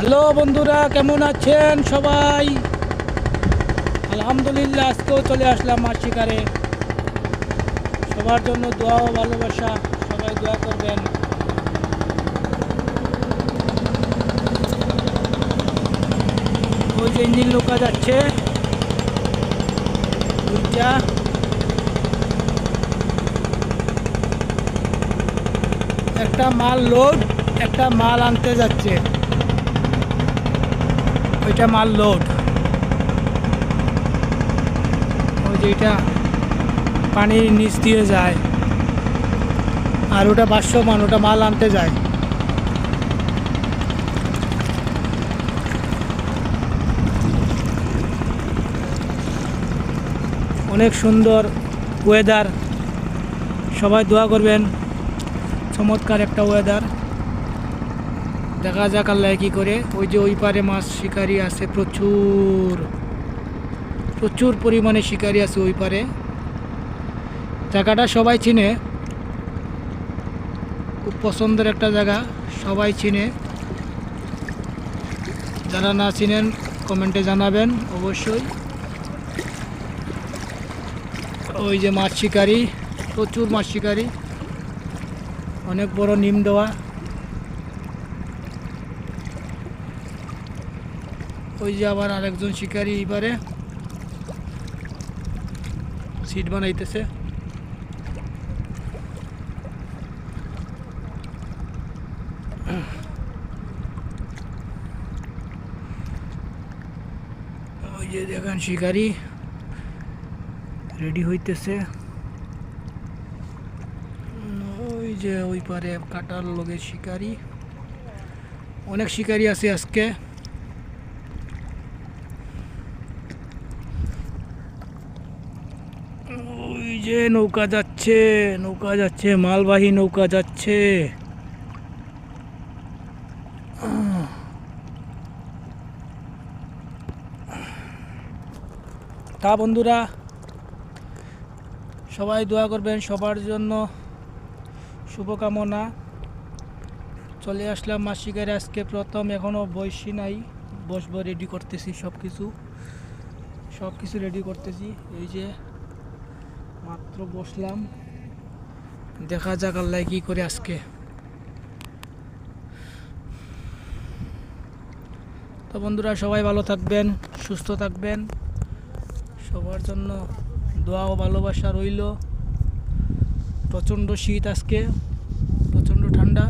Hello বন্ধুরা, কেমন আছেন সবাই? আলহামদুলিল্লাহ, আজকেও চলে আসলাম মাছ শিকারে। সবার জন্য দোয়া ও ভালোবাসা, সবাই দোয়া করবেন। ওই যে ইঞ্জিন লোকা যাচ্ছে, দুইটা। একটা মাল লোড, একটা মাল আনতে যাচ্ছে। ওইটা মাল লোড, ওই যে এটা পানির নিচ দিয়ে যায়, আর ওটা ভাসমান, ওটা মাল আনতে যায়। অনেক সুন্দর ওয়েদার, সবাই দোয়া করবেন। চমৎকার একটা ওয়েদার, দেখা যাক আল্লাহ কী করে। ওই যে ওই পারে মাছ শিকারি আছে, প্রচুর প্রচুর পরিমাণে শিকারি আছে ওই পারে। জায়গাটা সবাই চিনে, খুব পছন্দের একটা জায়গা, সবাই চিনে। যারা না চিনেন কমেন্টে জানাবেন অবশ্যই। ওই যে মাছ শিকারি, প্রচুর মাছ শিকারি, অনেক বড় নিম দেওয়া। ওই যে আবার আরেকজন শিকারি এবারে সিট বানাইতেছে। ওই যে দেখেন শিকারি রেডি হইতেছে। ওই যে ওই পারে কাটার লগে শিকারি, অনেক শিকারি আছে আজকে। ওই যে নৌকা যাচ্ছে, নৌকা যাচ্ছে, মালবাহী নৌকা যাচ্ছে। তা বন্ধুরা, সবাই দোয়া করবেন, সবার জন্য শুভকামনা। চলে আসলাম মাছ শিকারে আজকে প্রথম, এখনও বসি নাই, বসবো, রেডি করতেছি সব কিছু রেডি করতেছি। এই যে মাত্র বসলাম, দেখা যাক আল্লাহ কী করে আজকে। তো বন্ধুরা, সবাই ভালো থাকবেন, সুস্থ থাকবেন, সবার জন্য দোয়া ও ভালোবাসা রইল। প্রচণ্ড শীত আজকে, প্রচণ্ড ঠান্ডা।